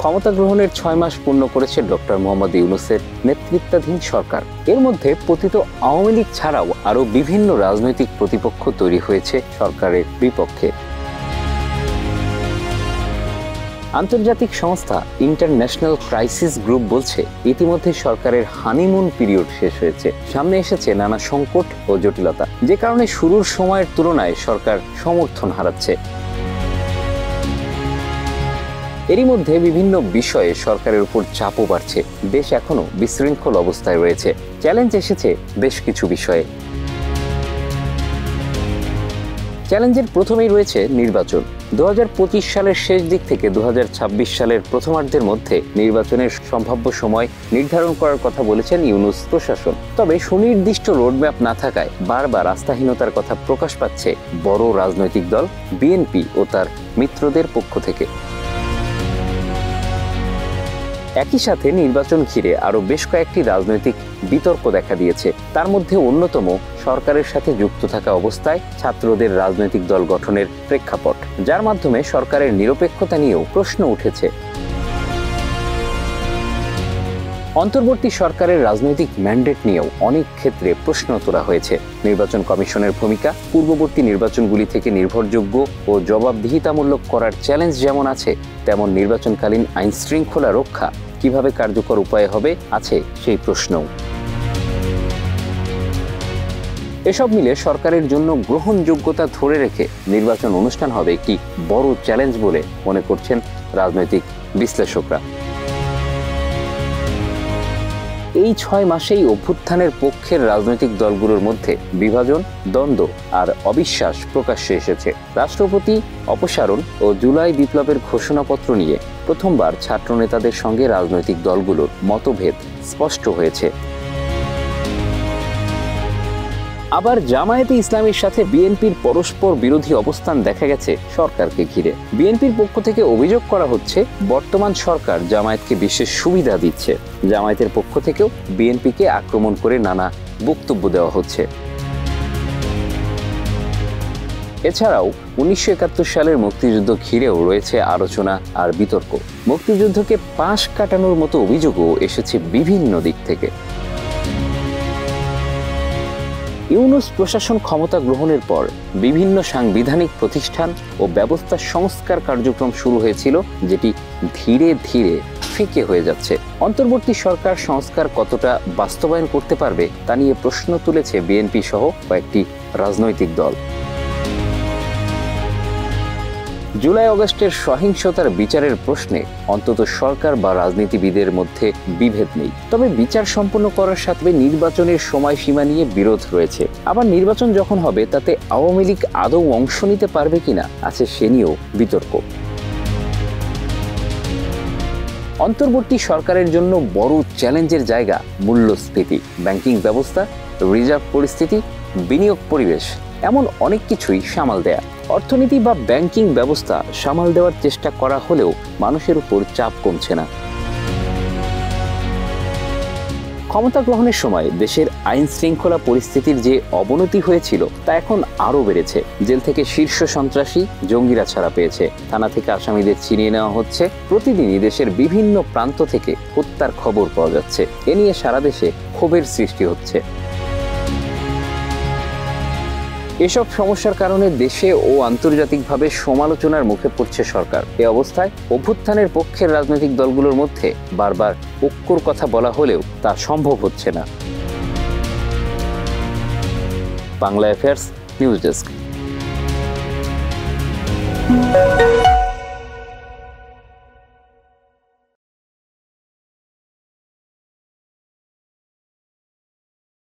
ক্ষমতা গ্রহণের 6 মাস পূর্ণ করেছে ডক্টর মোহাম্মদ ইউনূসের নেতৃত্বাধীন সরকার। এর মধ্যে পতিত আওয়ামী লীগ ছাড়াও আরও বিভিন্ন রাজনৈতিক প্রতিপক্ষ তৈরি হয়েছে সরকারের বিপক্ষে। আন্তর্জাতিক সংস্থা ইন্টারন্যাশনাল ক্রাইসিস গ্রুপ বলছে, ইতিমধ্যে সরকারের হানিমুন পিরিয়ড শেষ হয়েছে। সামনে এসেছে নানা সংকট ও জটিলতা, যে কারণে শুরুর সময়ের তুলনায় সরকার সমর্থন হারাচ্ছে। এরই মধ্যে বিভিন্ন বিষয়ে সরকারের উপর চাপও বাড়ছে। দেশ এখনো বিশৃঙ্খল অবস্থায় রয়েছে। চ্যালেঞ্জ এসেছে বেশ কিছু বিষয়ে। চ্যালেঞ্জের প্রথমেই রয়েছে নির্বাচন। 2025 সালের শেষ দিক থেকে 2026 সালের প্রথমার্ধের মধ্যে নির্বাচনের সম্ভাব্য সময় নির্ধারণ করার কথা বলেছেন ইউনূস প্রশাসন। তবে সুনির্দিষ্ট রোডম্যাপ না থাকায় বারবার আস্থাহীনতার কথা প্রকাশ পাচ্ছে বড় রাজনৈতিক দল বিএনপি ও তার মিত্রদের পক্ষ থেকে। একই সাথে নির্বাচন ঘিরে আরও বেশ কয়েকটি রাজনৈতিক বিতর্ক দেখা দিয়েছে। তার মধ্যে অন্যতম সরকারের সাথে যুক্ত থাকা অবস্থায় ছাত্রদের রাজনৈতিক দল গঠনের প্রেক্ষাপট, যার মাধ্যমে সরকারের নিরপেক্ষতা নিয়েও প্রশ্ন উঠেছে। অন্তর্বর্তী সরকারের রাজনৈতিক ম্যান্ডেট নিয়েও অনেক ক্ষেত্রে প্রশ্ন তোলা হয়েছে। নির্বাচন কমিশনের ভূমিকা, পূর্ববর্তী নির্বাচনগুলি থেকে নির্ভরযোগ্য ও জবাবদিহিতামূলক করার চ্যালেঞ্জ যেমন আছে, তেমন নির্বাচনকালীন আইন শৃঙ্খলা রক্ষা কিভাবে কার্যকর উপায়ে হবে আছে সেই প্রশ্নও। এসব মিলে সরকারের জন্য গ্রহণযোগ্যতা ধরে রেখে নির্বাচন অনুষ্ঠান হবে একটি বড় চ্যালেঞ্জ বলে মনে করছেন রাজনৈতিক বিশ্লেষকরা। এই 6 মাসেই অভ্যুত্থানের পক্ষের রাজনৈতিক দলগুলোর মধ্যে বিভাজন, দ্বন্দ্ব আর অবিশ্বাস প্রকাশ্যে এসেছে। রাষ্ট্রপতি অপসারণ ও জুলাই বিপ্লবের ঘোষণাপত্র নিয়ে প্রথমবার ছাত্র নেতাদের সঙ্গে রাজনৈতিক দলগুলোর মতভেদ স্পষ্ট হয়েছে। আবার জামায়াতে ইসলামীর সাথে বিএনপির পরস্পর বিরোধী অবস্থান দেখা গেছে সরকারকে ঘিরে। বিএনপির পক্ষ থেকে অভিযোগ করা হচ্ছে, বর্তমান সরকার জামায়াতকে বিশেষ সুবিধা দিচ্ছে। জামায়াতের পক্ষ থেকেও বিএনপিকে আক্রমণ করে নানা বক্তব্য দেওয়া হচ্ছে। এছাড়াও 1971 সালের মুক্তিযুদ্ধ ঘিরেও রয়েছে আলোচনা আর বিতর্ক। মুক্তিযুদ্ধকে পাশ কাটানোর মতো অভিযোগও এসেছে বিভিন্ন দিক থেকে। ইউনূস প্রশাসন ক্ষমতা গ্রহণের পর বিভিন্ন সাংবিধানিক প্রতিষ্ঠান ও ব্যবস্থা সংস্কার কার্যক্রম শুরু হয়েছিল, যেটি ধীরে ধীরে ফিকে হয়ে যাচ্ছে। অন্তর্বর্তী সরকার সংস্কার কতটা বাস্তবায়ন করতে পারবে তা নিয়ে প্রশ্ন তুলেছে বিএনপি সহ কয়েকটি রাজনৈতিক দল। জুলাই আগস্টের সহিংসতার বিচারের প্রশ্নে অন্তত সরকার বা রাজনীতিবিদের মধ্যে বিভেদ নেই। তবে বিচার সম্পন্ন করার সাথে নির্বাচনের সময়সীমা নিয়ে বিরোধ রয়েছে। আবার নির্বাচন যখন হবে তাতে আওয়ামী লীগ আদৌ অংশ নিতে পারবে কিনা আছে সে নিয়েও বিতর্ক। অন্তর্বর্তী সরকারের জন্য বড় চ্যালেঞ্জের জায়গা মূল্যস্ফীতি, ব্যাংকিং ব্যবস্থা, রিজার্ভ পরিস্থিতি, বিনিয়োগ পরিবেশ, এমন অনেক কিছুই সামাল দেয়া। অর্থনীতি বা ব্যাংকিং ব্যবস্থা সামাল দেওয়ার চেষ্টা করা হলেও মানুষের উপর চাপ কমছে না। ক্ষমতা গ্রহণের সময় দেশের আইন শৃঙ্খলা পরিস্থিতির যে অবনতি হয়েছিল তা এখন আরও বেড়েছে। জেল থেকে শীর্ষ সন্ত্রাসী জঙ্গিরা ছাড়া পেয়েছে, থানা থেকে আসামিদের ছিনিয়ে নেওয়া হচ্ছে। প্রতিদিনই দেশের বিভিন্ন প্রান্ত থেকে হত্যার খবর পাওয়া যাচ্ছে। এ নিয়ে সারা দেশে ক্ষোভের সৃষ্টি হচ্ছে। এসব সমস্যার কারণে দেশে ও আন্তর্জাতিকভাবে সমালোচনার মুখে পড়ছে সরকার। এ অবস্থায় অভ্যুত্থানের পক্ষের রাজনৈতিক দলগুলোর মধ্যে বারবার ঐক্যর কথা বলা হলেও তা সম্ভব হচ্ছে না। Bangla affairs news desk.